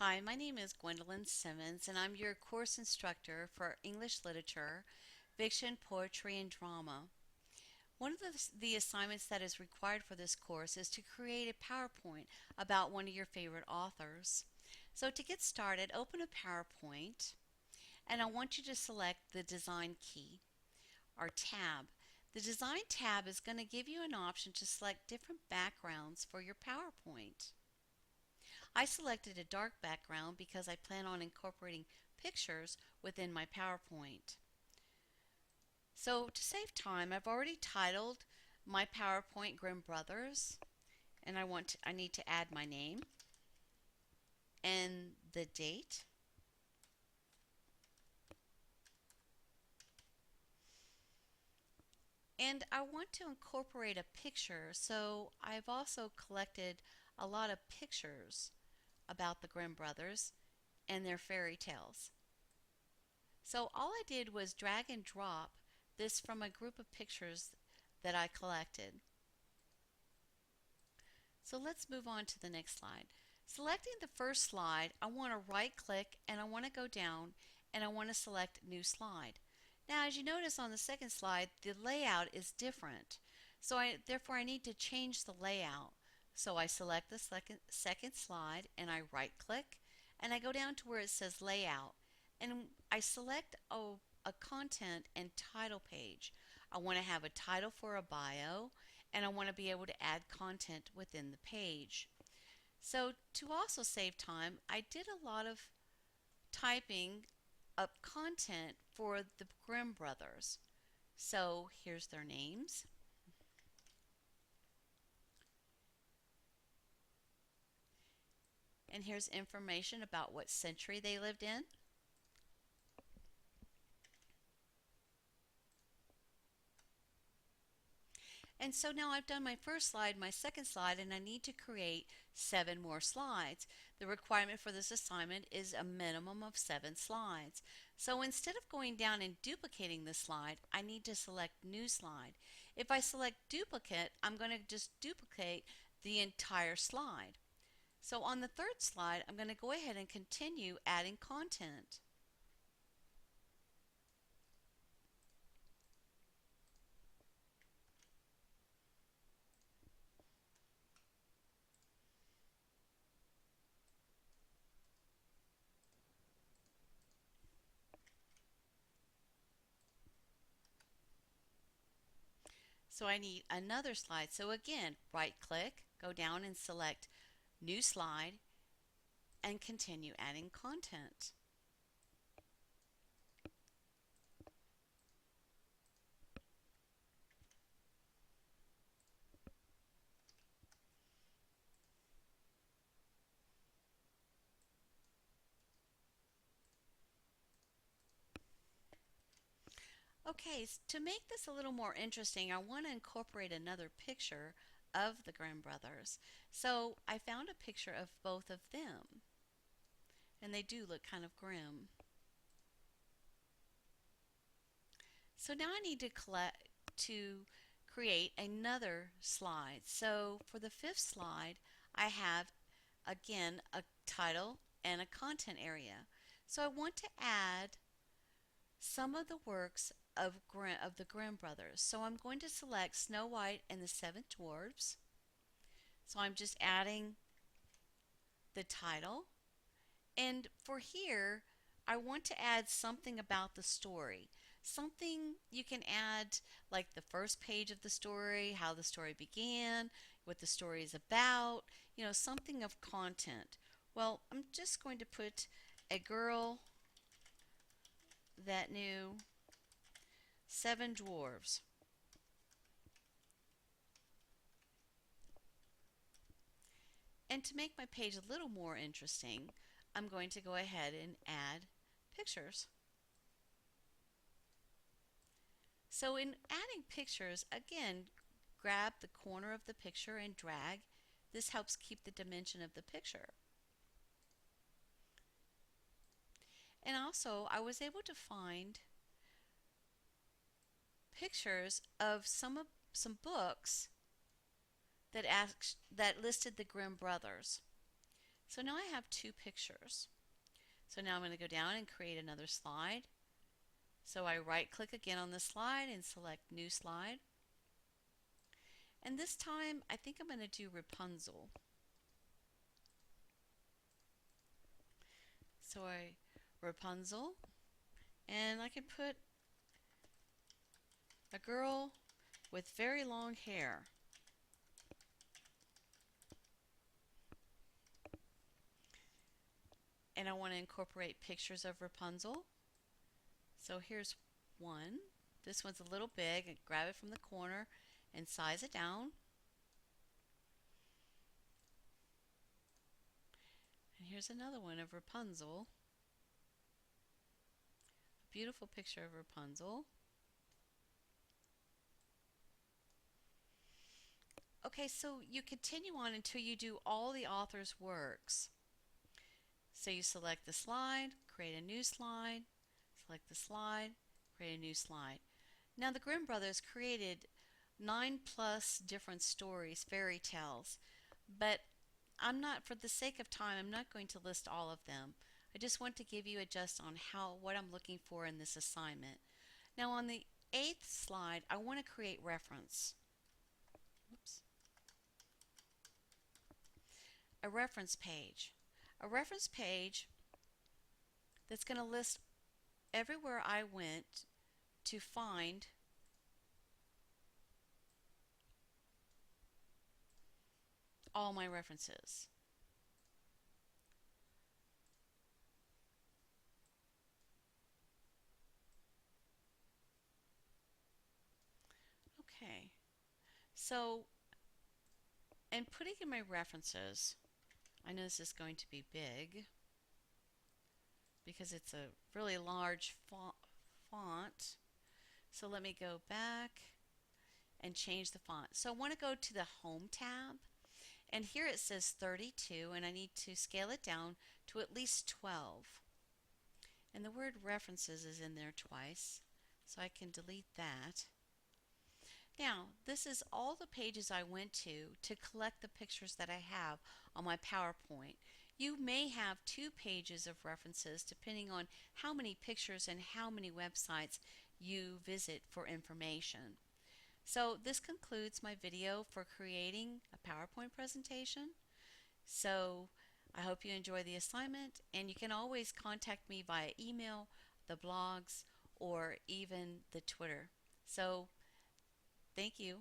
Hi, my name is Gwendolyn Simmons, and I'm your course instructor for English Literature, Fiction, Poetry, and Drama. One of the assignments that is required for this course is to create a PowerPoint about one of your favorite authors. So to get started, open a PowerPoint, and I want you to select the Design key, or tab. The Design tab is going to give you an option to select different backgrounds for your PowerPoint. I selected a dark background because I plan on incorporating pictures within my PowerPoint. So to save time, I've already titled my PowerPoint Grimm Brothers, and I need to add my name and the date. And I want to incorporate a picture, so I've also collected a lot of pictures about the Grimm brothers and their fairy tales. So all I did was drag and drop this from a group of pictures that I collected. So let's move on to the next slide. Selecting the first slide, I want to right click and I want to go down and I want to select New Slide. Now as you notice on the second slide, the layout is different. Therefore I need to change the layout. So I select the second slide and I right click and I go down to where it says Layout and I select a content and title page. I want to have a title for a bio and I want to be able to add content within the page. So to also save time, I did a lot of typing up content for the Grimm brothers. So here's their names. And here's information about what century they lived in. And so now I've done my first slide, my second slide, and I need to create 7 more slides. The requirement for this assignment is a minimum of 7 slides. So instead of going down and duplicating the slide, I need to select New Slide. If I select Duplicate, I'm going to just duplicate the entire slide. So on the third slide, I'm going to go ahead and continue adding content. So I need another slide. So again, right click, go down and select New Slide and continue adding content. Okay, to make this a little more interesting, I want to incorporate another picture of the Grimm brothers. So I found a picture of both of them, and they do look kind of grim. So now I need to create another slide. So for the fifth slide, I have again a title and a content area. So I want to add some of the works of the Grimm brothers. So I'm going to select Snow White and the Seven Dwarfs. So I'm just adding the title. And for here, I want to add something about the story. Something you can add, like the first page of the story, how the story began, what the story is about, something of content. Well, I'm just going to put a girl that knew 7 dwarves. And to make my page a little more interesting, I'm going to go ahead and add pictures. So in adding pictures, again, grab the corner of the picture and drag. This helps keep the dimension of the picture. And also, I was able to find pictures of some books that listed the Grimm brothers. So now I have two pictures. So now I'm going to go down and create another slide. So I right click again on the slide and select new slide. And this time I think I'm going to do Rapunzel. So I Rapunzel, and I can put a girl with very long hair. And I want to incorporate pictures of Rapunzel. So here's one. This one's a little big. I grab it from the corner and size it down. And here's another one of Rapunzel. A beautiful picture of Rapunzel. Okay, so you continue on until you do all the author's works. So you select the slide, create a new slide, select the slide, create a new slide. Now the Grimm brothers created 9+ different stories, fairy tales, but for the sake of time, I'm not going to list all of them. I just want to give you a gist on what I'm looking for in this assignment. Now on the 8th slide, I want to create reference. Oops. A reference page. A reference page that's going to list everywhere I went to find all my references. Okay, so in putting in my references, I know this is going to be big because it's a really large font. So let me go back and change the font. So I want to go to the Home tab, and here it says 32, and I need to scale it down to at least 12. And the word references is in there twice, so I can delete that. Now, this is all the pages I went to collect the pictures that I have on my PowerPoint. You may have 2 pages of references depending on how many pictures and how many websites you visit for information. So this concludes my video for creating a PowerPoint presentation. So I hope you enjoy the assignment, and you can always contact me via email, the blogs, or even the Twitter. So thank you.